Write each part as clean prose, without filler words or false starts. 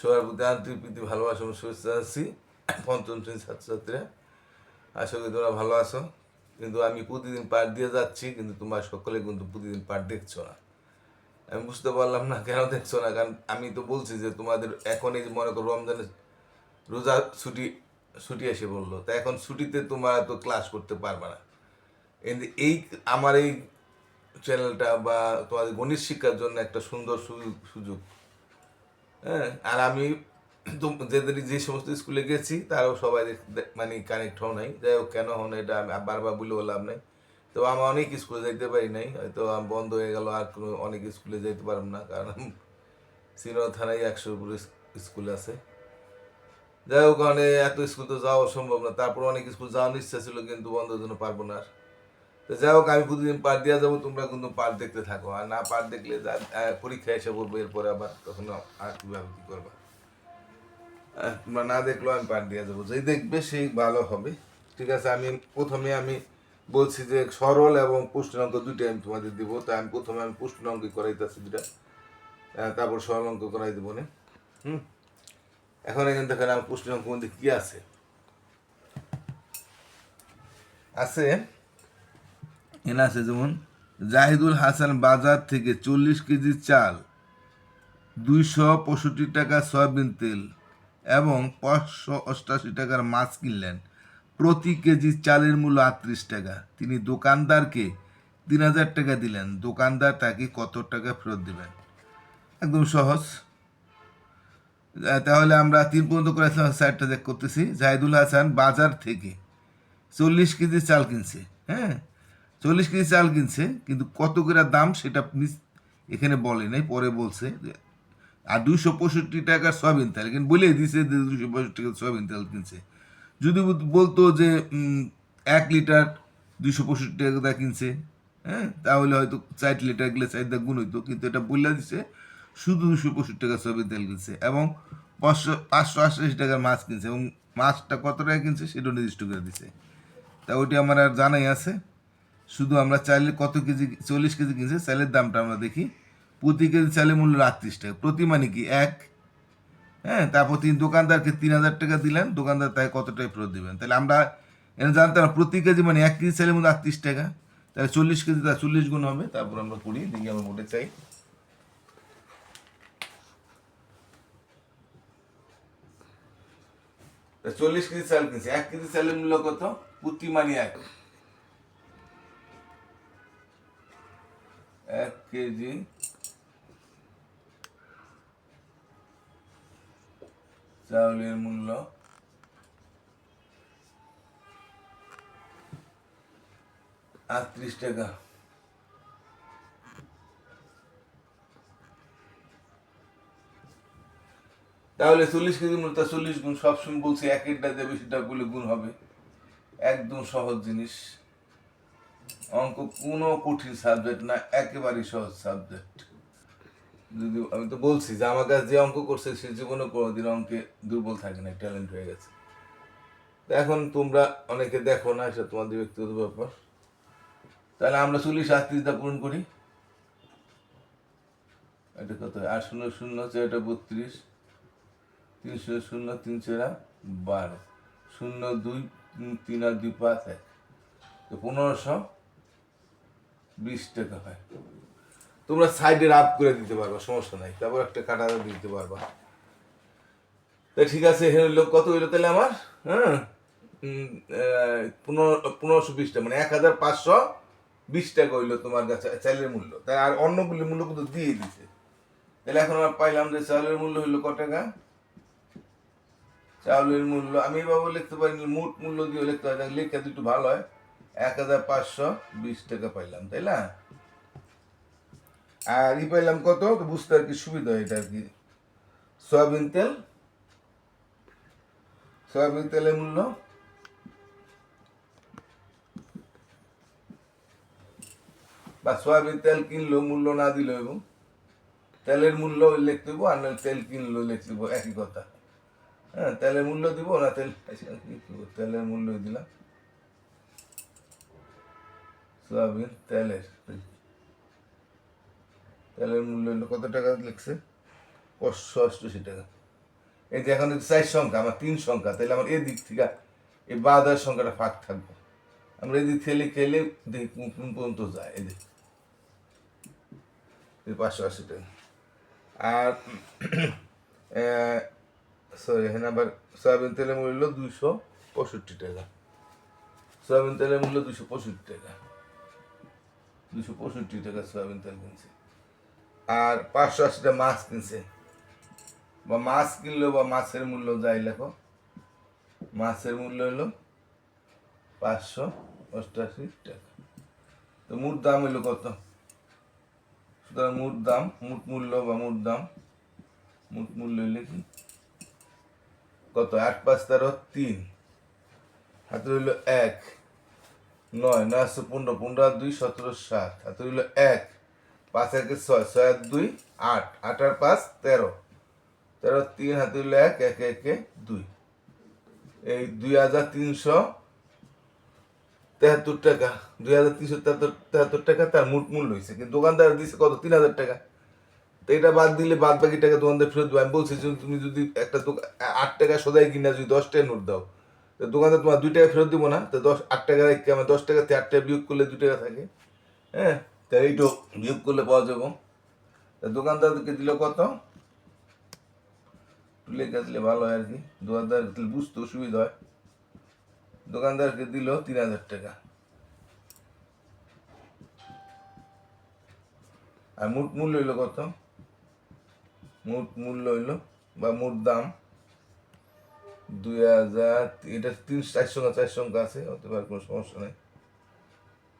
সবার প্রতি আন্তরিক প্রীতি ভালোবাসা এবং শুভেচ্ছা জানাচ্ছি। পঞ্চম শ্রেণীর ছাত্রছাত্রীরা, আশা করি তোমরা ভালো আছো। কিন্তু আমি প্রতিদিন পাঠ দিয়ে যাচ্ছি, কিন্তু তোমরা সকলে কিন্তু প্রতিদিন পাঠ দেখছো না। আমি বুঝতে পারলাম না কেন দেখছো না, কারণ আমি তো বলছি যে তোমাদের এখন এই যে মনে করো রমজানের রোজা ছুটি ছুটি এসে বললো, তা এখন ছুটিতে তোমরা তো ক্লাস করতে পারবে না। এই আমার এই চ্যানেলটা বা তোমাদের গণিত শিক্ষার জন্য একটা সুন্দর সুযোগ। হ্যাঁ, আর আমি তো যে সমস্ত স্কুলে গেছি তারাও সবাই মানে কানেক্ট হও নাই। যাই হোক, কেন হন এটা আমি বারবার বলে বললাম নাই। তো আমি অনেক স্কুলে যাইতে পারি নাই, হয়তো আমি বন্ধ হয়ে গেল, আর কোনো অনেক স্কুলে যাইতে পারলাম না, কারণ সিনেমা থানায় 100 উপরে স্কুল আছে। যাই হোক, মানে এত স্কুল তো যাওয়া সম্ভব না, তারপর অনেক স্কুল যাওয়ার ইচ্ছা ছিল, কিন্তু বন্ধের জন্য পারবো না আর। তো যাই হোক, আমি প্রতিদিন পাঠ দিয়ে যাবো, তোমরা কিন্তু পাঠ দেখতে থাকো, আর না পাঠ দেখলে পরীক্ষা এসে পড়বো, এরপরে আবার তখন আর কীভাবে কী করবা। তোমরা না দেখলেও আমি পাঠ দিয়ে যাবো, যেই দেখবে সেই ভালো হবে। ঠিক আছে, প্রথমে আমি বলছি যে সরল এবং পুষ্টির অঙ্ক দুইটাই আমি তোমাদের দিব। তাই আমি প্রথমে পুষ্টির অঙ্ক করাইতেছি দুটা, তারপর সরল অঙ্ক করাই দেবো না। এখন এখানে দেখেন আমার পুষ্টির অঙ্ক মধ্যে কি আছে আছে এখানে আছে যেমন জাহিদুল হাসান বাজার থেকে 40 কেজি চাল, 265 টাকা সয়াবিন তেল এবং 588 টাকার মাছ কিনলেন। প্রতি কেজি চালের মূল্য 38 টাকা। তিনি দোকানদারকে 3000 টাকা দিলেন। দোকানদার তাকে কত টাকা ফেরত দেবেন? একদম সহজ। তাহলে আমরা 3 পর্যন্ত করেছিলাম, সাইডটা চেক করতেছি। জাহিদুল হাসান বাজার থেকে 40 কেজি চাল কিনছে। হ্যাঁ, 40 কেজি চাল কিনছে, কিন্তু কত করে দাম সেটা এখানে বলে নাই, পরে বলছে। আর 265 টাকার সয়াবিন তেল কিন্তু বলে দিছে যে 265 টাকার সয়াবিন তেল কিনছে। যদি বলতো যে 1 লিটার 265 টাকা কিনছে, হ্যাঁ, তাহলে হয়তো 4 লিটার গেলে 4 গুণ হইতো, কিন্তু এটা বললে দিছে শুধু 265 টাকা সয়াবিন তেল কিনছে এবং 588 টাকার মাছ কিনছে, এবং মাছটা কত টাকা কিনছে সেটা নির্দিষ্ট করে দিছে। তা ওইটি আমার আর জানাই আছে। শুধু আমরা চাইলে কত কেজি, 40 কেজি কিনছে, চালের দামটা আমরা দেখি। প্রতি কেজি চালের মূল্য 38 টাকা। প্রতি মানে কি 1। হ্যাঁ, তারপর তিনি দোকানদারকে 3000 টাকা দিলেন, দোকানদার তাই কত টাকা ফেরত দেবেন। তাহলে আমরা এখানে জানতাম না প্রতি কেজি মানে 1 কেজি চালের মধ্যে 38 টাকা, তাহলে 40 কেজি তার 40 গুণ হবে। তারপর আমরা করি, দেখি আমরা মোটে চাই। তা 40 কেজি চাল কিনছে, 1 কেজি চালের মূল্য কত? প্রতি মানে 1 কেজি চাউলের মূল্য 38 টাকা। তাহলে 40 কেজি মূল্য 40 গুণ, সবসময় বলছি একেরটা যে বেশিটা বলে গুণ হবে। একদম সহজ জিনিস। অঙ্ক কোনো কঠিন সাবজেক্ট না, একেবারেই সহজ সাবজেক্ট। যদি আমি তো বলছি যে আমার কাছে যে অঙ্ক করছে সে জীবনে কোনোদিন অঙ্কে দুর্বল থাকে না, ট্যালেন্ট হয়ে গেছে। এখন তোমরা অনেকে দেখো না, এটা তোমাদের ব্যক্তিগত ব্যাপার। তাহলে আমরা 40 38 পূরণ করি। এটা কত? 8 0 0 4 32, 3 0 0 3 4 12, 0 2 3 আর 2 5 1, তো 1520 টাকা হয়। তোমরা সাইডে রাফ করে দিতে পারবা, সমস্যা নাই, তারপর একটা কাটা দিতে পারবা। তাই ঠিক আছে, এখানে লোক কত হইলো তাহলে আমার? হ্যাঁ, 1520 টাকা, মানে 1520 টাকা হইলো তোমার কাছে চালের মূল্য। তাই আর অন্যগুলির মূল্য কিন্তু দিয়ে দিছে। তাহলে এখন আমরা পাইলাম যে চাউলের মূল্য হইলো কত টাকা? চাউলের মূল্য আমি এভাবে লিখতে পারি, মোট মূল্য দিয়ে লিখতে হয়, লেখা একটু ভালো হয়। 1520 টাকা পাইলাম, তাই না? আর পাইলাম কত, তো বুঝতে আর কি সুবিধা হয় এটা আর কি। সয়াবিন তেলের মূল্য বা সয়াবিন তেল কিনলো, মূল্য না দিল, এবং তেলের মূল্য লিখতে হইব, আর নয় তেল কিনলো লিখতে হইব, একই কথা। হ্যাঁ, তেলের মূল্য দিব না, তেলের মূল্য দিলাম। সয়াবিন তেলের মূল্য হলো কত টাকা লিখছে? 588 টাকা। এই যে এখন 4 সংখ্যা, আমার 3 সংখ্যা, তাহলে আমার এদিক থেকে এই বাদার সংখ্যাটা ফাঁক থাকবে। আমরা এদিক খেলে খেলে দেখি কোন পর্যন্ত যায়। এদিক 580 টাকা। আর সরি, এখানে আবার সয়াবিন তেলের মূল্য 265 টাকা। সয়াবিন তেলের মূল্য 265 টাকা, 265 টাকা সয়াবিন তেল কিনছে। আর 580 মাছ কিনছে, বা মাছ কিনলো বা মাছের মূল্য যাই লেখো, মাছের মূল্য হলো 588 টাকা। তো মোট দাম হইলো কত? সুতরাং মোট দাম, মোট মূল্য বা মোট দাম, মোট মূল্য হইলে কি কত? 8 5 13 3, হাতে হইল 1 9 9 15 15 2 17 7, হাতে হইল 1 5 1 6 6 2 8 8 আর 5 13 13 3, হাতে হইল 1 1 1 2, এই 2373 টাকা, 2373 টাকা তার মোট মূল্য হয়েছে। কিন্তু দোকানদার দিচ্ছে কত? 3000 টাকা। তো এটা বাদ দিলে বাদ বাকি টাকা দোকানদার ফেরত দেবো। আমি বলছি যে তুমি যদি একটা 8 টাকা সদাই কিনা যদি 10 টাকা নোট দাও, তো দোকানদার তোমার 2 টাকা ফেরত দিব না? তো 8 টাকা রেখে আমার 10 টাকা থেকে 8 টাকা বিয়োগ করলে 2 টাকা থাকে। হ্যাঁ, তা এইটু বিয়োগ করলে পাওয়া যাবো। তা দোকানদারকে দিল কত? লেখা দিলে ভালো হয় আর কি, দোকানদার বুঝতে অসুবিধা হয়। দোকানদারকে দিল 3000 টাকা। আর মোট মূল্য হইলো কত? মোট মূল্য হইলো বা মোট দাম 2000। এটা 3 4 সংখ্যা, 4 সংখ্যা আছে, হতে পারে, কোনো সমস্যা নেই।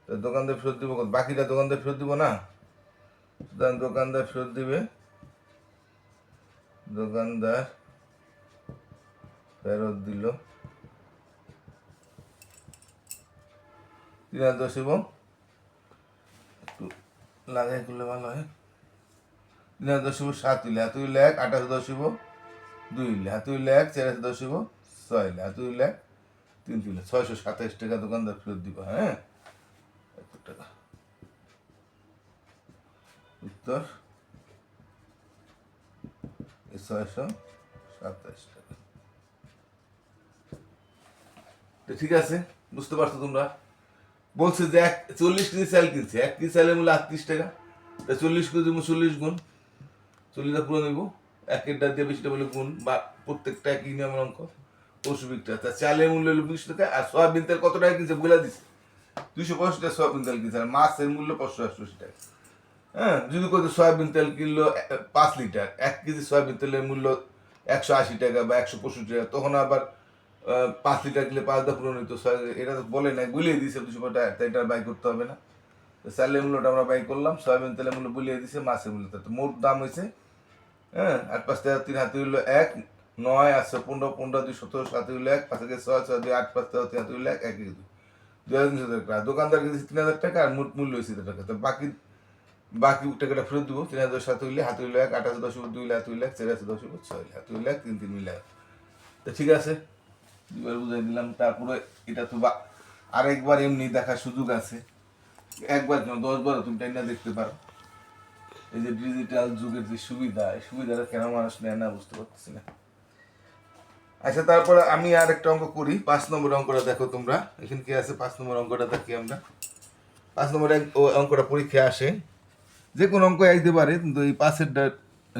তো দোকানদার ফেরত দিব কত? বাকিটা দোকানদার ফেরত দিব না? সুতরাং দোকানদার ফেরত দিবে, দোকানদার ফেরত দিল 3010 এবং একটু লাগাই করলে ভালো হয়। 3010 7 হইলে, হাতে হইলে 1 2810 2 হইলে, হাতে হইলে 1 410 6 হইলে, হাতে হইলে 1 3 হইলে 627 টাকা দোকানদার ফেরত দিব। হ্যাঁ, এত টাকা উত্তর 627 টাকা। তো ঠিক আছে, বুঝতে পারছো তোমরা? বলছে যে 40 কেজি চাল কিনছে, 1 কেজি চালের মূল্য 38 টাকা। তা 40 কেজি 40 গুণ 40 পুরো নেবো, একের ডাল দিয়ে বেশিটা বলে গুণ, বা প্রত্যেকটা একই নিয়মের অঙ্ক, পশুবিকটা। তা চালের মূল্য হলো 20 টাকা। আর সয়াবিন তেল কত টাকা কিনছে বলে দিচ্ছে, 265 টাকা সয়াবিন তেল কিনছে। আর মাছের মূল্য 588 টাকা। হ্যাঁ, যদি কত সয়াবিন তেল কিনলো 5 লিটার, 1 কেজি সয়াবিন তেলের মূল্য 180 টাকা বা 165 টাকা, তখন আবার 5 লিটার কিনলে 5 দা পূরণ হইতো। এটা তো বলে নাই, বলিয়ে দিয়েছে 200 টাকা, তাই এটা বাই করতে হবে না। তো চালের মূল্যটা আমরা বাই করলাম, সয়াবিন তেলের মূল্য বলিয়ে দিয়েছে, মাছের মূল্য। তো মোট দাম হয়েছে, হ্যাঁ, 8 5 13 3, হাতে হইলো 1 9 8 15 15 2 17 7 হইলো 1 5 6 6 2 8 5 13 3, হাতে হইলো 1 1 2 2300 টাকা। দোকানদার দিয়েছে 3000 টাকা, আর মোট মূল্য হয়েছে টাকা। তো বাকি টাকাটা ফেরত দিব। 3000 7 হইলে, হাতে হইলো 1 28 10 2 হইলে, হাতে হইলো 1 4 10 6 হইলে, হাতে হইলো 1 3 3 মিলে। তো ঠিক আছে, দুবার বুঝাই দিলাম। তারপরে এটা তো আরেকবার এমনি দেখার সুযোগ আছে, একবার কেন 10 বার তুমি টাইনা দেখতে পারো। এই যে ডিজিটাল যুগের যে সুবিধা, এই সুবিধাটা কেন মানুষ নেয় না বুঝতে পারতেছি না। আচ্ছা, তারপরে আমি আর একটা অঙ্ক করি। 5 নম্বর অঙ্কটা দেখো তোমরা, এখানে কি আছে? 5 নম্বর অঙ্কটা দেখি আমরা। 5 নম্বর অঙ্কটা পরীক্ষায় আসে, যে কোনো অঙ্ক আসতে পারে, কিন্তু এই 5এরটা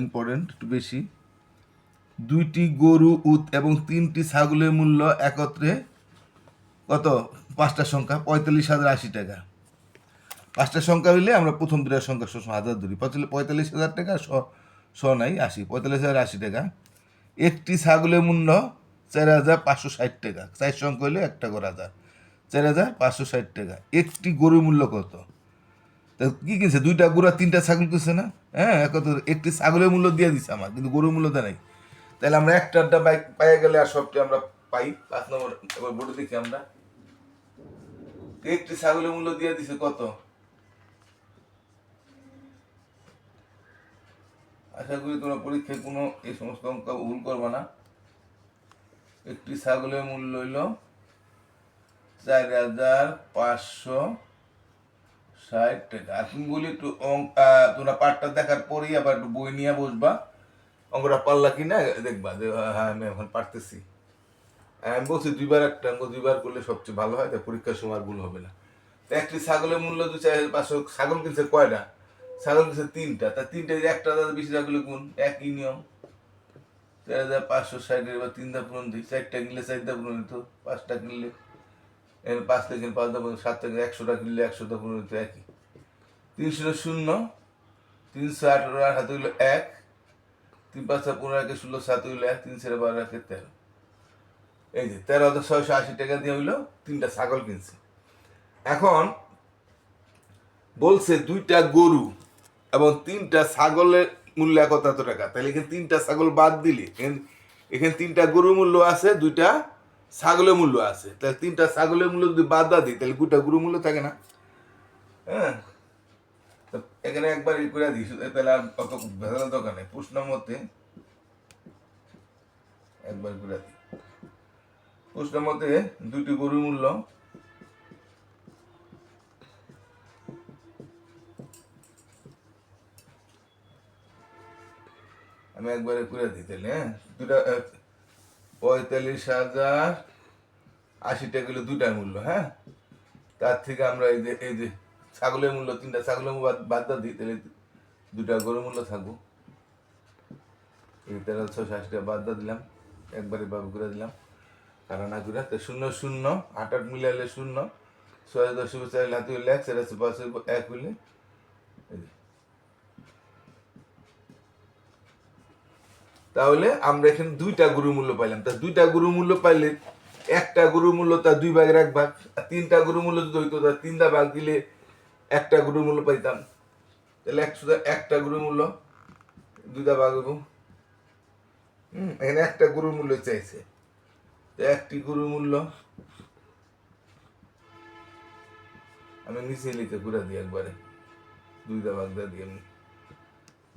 ইম্পর্টেন্ট একটু বেশি। 2টি গরু এবং 3টি ছাগলের মূল্য একত্রে কত? 5টা সংখ্যা 45,080 টাকা। 5টা সংখ্যা হইলে আমরা প্রথম 2টা সংখ্যা সবসময় হাজার ধরি। 45,000 টাকা, নাই 80, 45,080 টাকা। একটি ছাগলের মূল্য 4,560 টাকা। 4 সংখ্যা হইলে একটা করে 1000, 4,560 টাকা। একটি গরুর মূল্য কত? তা কি কিনছে? 2টা গরু আর 3টা ছাগল কিনছে না? হ্যাঁ, একটি ছাগলের মূল্য দিয়ে দিচ্ছে আমার, কিন্তু গরুর মূল্য দেয় নাই। তাহলে আমরা একটা বাইক পাইয়া গেলে আর সবটি আমরা পাই। 5 নম্বর এবার বোর্ডে দেখি আমরা, একটি ছাগলের মূল্য দিয়ে দিছে কত? আশা করি তোমরা পরীক্ষায় কোনো এই সমস্ত অঙ্ক ভুল করবে না। একটি ছাগলের মূল্য হইল 4,560 টাকা। আর তুমি বলি একটু তোমরা পাঠটা দেখার পরেই আবার একটু বই নিয়ে বসবা, অঙ্কটা পারলা কি না দেখবা যে হ্যাঁ আমি এখন পারতেছি। আমি বলছি দুইবার একটা অঙ্ক দুইবার করলে সবচেয়ে ভালো হয়, তাই পরীক্ষার সময় আর ভুল হবে না। তো একটি ছাগলের মূল্য 2,500, ছাগল কিনছে কয়টা? ছাগল কিনছে 3টা, তা 3টে একটা বেশি থাকলে গুণ, একই নিয়ম। 4,560 বা 3 দা পূরণ দিই, 4টা কিনলে 4 দা পূরণ দিত, 5টা কিনলে 5 থেকে 5 দা পূরণ, 7 থেকে 100টা কিনলে 100টা পূরণ দিত, একই। 300 শূন্য, 318 আর হাতে হইলো 1, 3 5 15 একে 16 7 হইলো 1, 3 4 12 একে 13। এই যে 13,680 টাকা দিয়ে হইলো 3টা ছাগল কিনছে। এখন বলছে 2টা গরু এবং 3টা ছাগলের মূল্য কত টাকা, তাহলে এখানে 3টা ছাগল বাদ দিলে এখানে 3টা গরুর মূল্য আছে, 2টা ছাগলের মূল্য আছে, তাহলে 3টা ছাগলের মূল্য যদি বাদ দিই তাহলে 2টা গরুর মূল্য থাকে না? হ্যাঁ, এখানে একবার ই করে দিই, তাহলে আর অত ভেজাল দরকার নেই। প্রশ্ন মতে একবার করে দিই, প্রশ্ন মতে 2টি গরুর মূল্য আমি একবারে করে দিই তাহলে। হ্যাঁ, 45,080 টাকা হলো 2টার মূল্য। হ্যাঁ, তার থেকে আমরা এই যে ছাগলের মূল্য, 3টা ছাগলের মূল্য বাদ দিই, তাহলে 2টা গরুর মূল্য থাকবো। এই 13,680 টাকা বাদ দিলাম, একবারে বাবু করে দিলাম, কারণ না করে 0 0 8 8 মিলাইলে 0, 6 10 4 হাতে হইলে 1, 4 5 1 হইলে। তাহলে আমরা এখানে 2টা গরুর মূল্য পাইলাম। তা 2টা গরুর মূল্য পাইলে একটা গরুর মূল্য তার 2 ভাগের 1 ভাগ, আর 3টা গরুর মূল্য যদি হইতো তার 3টা ভাগ দিলে একটা গরুর মূল্য পাইতাম। তাহলে একটা গরুর মূল্য 2টা ভাগ হইব। এখানে একটা গরুর মূল্য চাইছে, তো একটি গরুর মূল্য আমি নিচে লিখে ঘুরে দিই একবারে, 2টা ভাগ দিয়ে আমি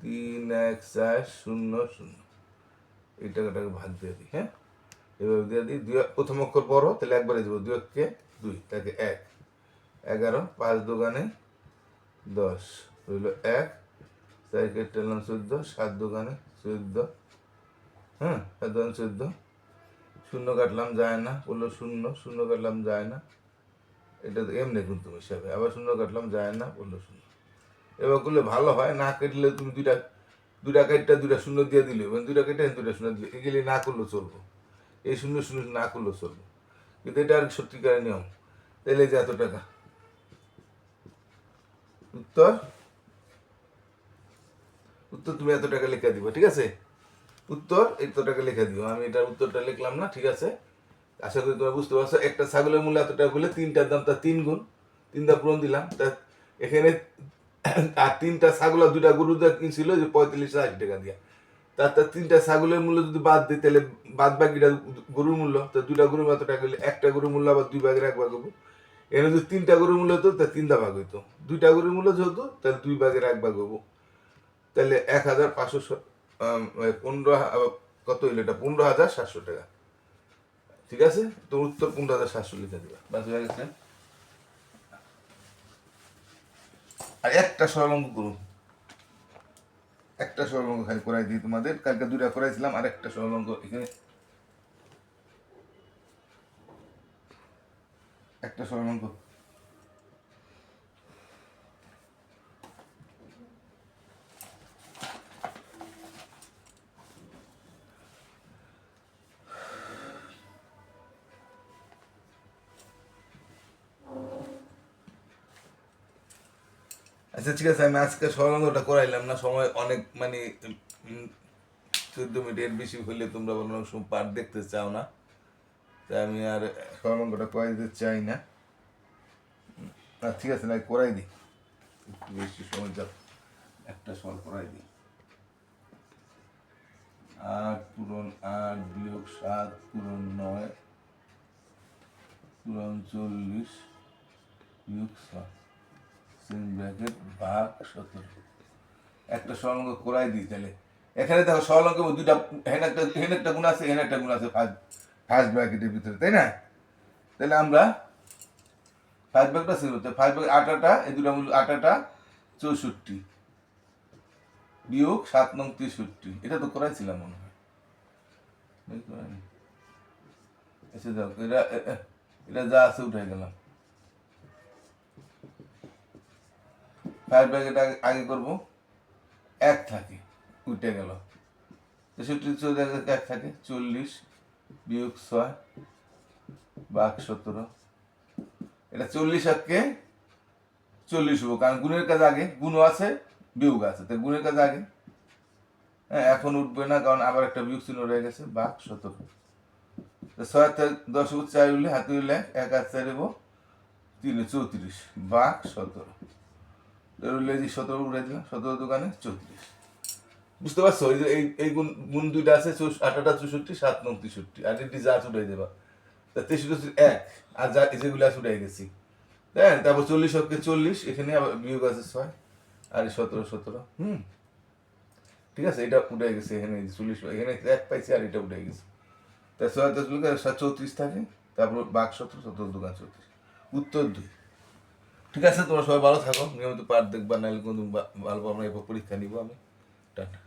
3 1 4 0 0 এই টাকাটাকে ভাগ দিয়ে দিই। হ্যাঁ, এভাবে দিয়ে দিই। প্রথম অক্ষর বড়, তাহলে একবারে দেবো 2 কে 2, তাকে 1, 11, 5 দোকানে 10 হইল 1, 4 কে টেলাম 14, 7 দোকানে 14। হ্যাঁ, 7 দোকানে 14, শূন্য কাটলাম যায় না, বললো 0, শূন্য কাটলাম যায় না, এটা তো এমনি কিন্তু হিসাবে, আবার শূন্য কাটলাম যায় না, বললো 0। এবার করলে ভালো হয়, না কাটলে তুমি দুইটা কাটটা 2টা শূন্য দিয়ে দিলে, 2টা কেটে 2টা শূন্য দিলে, এগুলি না করলেও চলবো, এই 0 0 না করলেও চলবো, কিন্তু এটা আর সত্যিকারের নিয়ম। তাহলে যে এত টাকা উত্তর, উত্তর তুমি এত টাকা লিখে দিবা, ঠিক আছে? উত্তর এত টাকা লিখে দিও, আমি এটার উত্তরটা লিখলাম না, ঠিক আছে? আশা করি তোমরা বুঝতে পারছো। একটা ছাগলের মূল্য এত টাকা করলে 3টার দাম তার 3 গুণ, 3টা পূরণ দিলাম। তা এখানে আর 3টা ছাগল আর 2টা গরু কিনছিল যে 45,080 টাকা দিয়া, তার 3টা ছাগলের মূল্য যদি বাদ দিই তাহলে বাদ বাকিটা গরুর মূল্য, তো 2টা গরুর এত টাকা হলে একটা গরুর মূল্য আবার 2 ভাগের 1 ভাগ হবো। এখানে যদি 3টা গরুর মূল্য হতো তাহলে 3টা ভাগ হইতো, 2টা গরুর মূল্য যেহেতু তাহলে 2 ভাগের 1 ভাগ হবো। তাহলে 1,500 15 কত হইলো এটা, 15,700 টাকা। ঠিক আছে, তো উত্তর 15,700 লিখে দিবা, বাস হয়ে গেছে। আর একটা সরল অঙ্ক করুন, একটা সরল অঙ্ক খালি করাই দিই তোমাদের, কালকে 2টা করাইছিলাম, আর একটা সরল অঙ্ক এখানে, একটা সরল অঙ্ক। আচ্ছা ঠিক আছে, আমি আজকে সরল অঙ্কটা করাইলাম না, সময় অনেক মানে 14 মিনিটের বেশি হইলে তোমরা বলো সময় পাঠ দেখতে চাও না, তাই আমি আর সরল অঙ্কটা করাই দিতে চাই না। ঠিক আছে, না করাই দিই, একটু বেশি সময় যাও, একটা সরল করাই দিই। 8 পূরণ 8 বিয়োগ 7 পূরণ 9 পূরণ 40 বিয়োগ 6 ব্র্যাকেট ভাগ 17। একটা সরল অঙ্ক করাই দিই তাহলে। এখানে দেখো সরল অঙ্ক 2টা, হেন একটা গুণ আছে, হেন একটা গুণ আছে ফার্স্ট ব্র্যাকেটের ভিতরে, তাই না? তাহলে আমরা ফার্স্ট ব্র্যাকেটটা ছিল, তো ফার্স্ট ব্র্যাকেট 8 8, এই 2টা মূল্য 8 8 64, বিয়োগ 7 নং 63, এটা তো করাইছিলাম মনে হয়। আচ্ছা যাও, এটা যা আছে উঠাই গেলাম। 5 ব্র্যাকেট আগে করবো, 1 থাকে, উঠে গেল। 63 1 থাকে, 40 বিয়োগ 6 ভাগ 17। এটা 40 আজকে 40 হবো, কারণ গুণের কাজ আগে, গুণও আছে বিয়োগ আছে, তাই গুণের কাজ আগে। হ্যাঁ, এখন উঠবে না, কারণ আবার একটা বিয়োগ চিহ্ন রয়ে গেছে, ভাগ 17। 6 10 4 উঠলে হাতে উঠলে 1 আর 4 হবো 3 34 ভাগ 17। উঠলে 17 উঠে দিলাম, 17 দোকানে 34। বুঝতে পারছো? এই যে এই গুণ গুণ দুইটা আছে, 8টা 64 7 নং 63, আর এটি যা উঠাই দেবা, তা 63 1, আর যা যেগুলো আছে উঠাই গেছি। হ্যাঁ, তারপর 40 অক্ষে 40, এখানে আবার বিয়োগ আছে 6, আর 17 ঠিক আছে, এটা উঠে গেছে। এখানে 40, এখানে 1 পাইছি, আর এটা উঠে গেছে। তা 6 10 34 থাকে, তারপর ভাগ 17, 17 দোকান 34, উত্তর 2। ঠিক আছে, তোমরা সবাই ভালো থাকো, নিয়মিত পাঠ দেখবা, নাহলে কোনো ভালো আমরা এরপর পরীক্ষা নিব আমি। টাটা।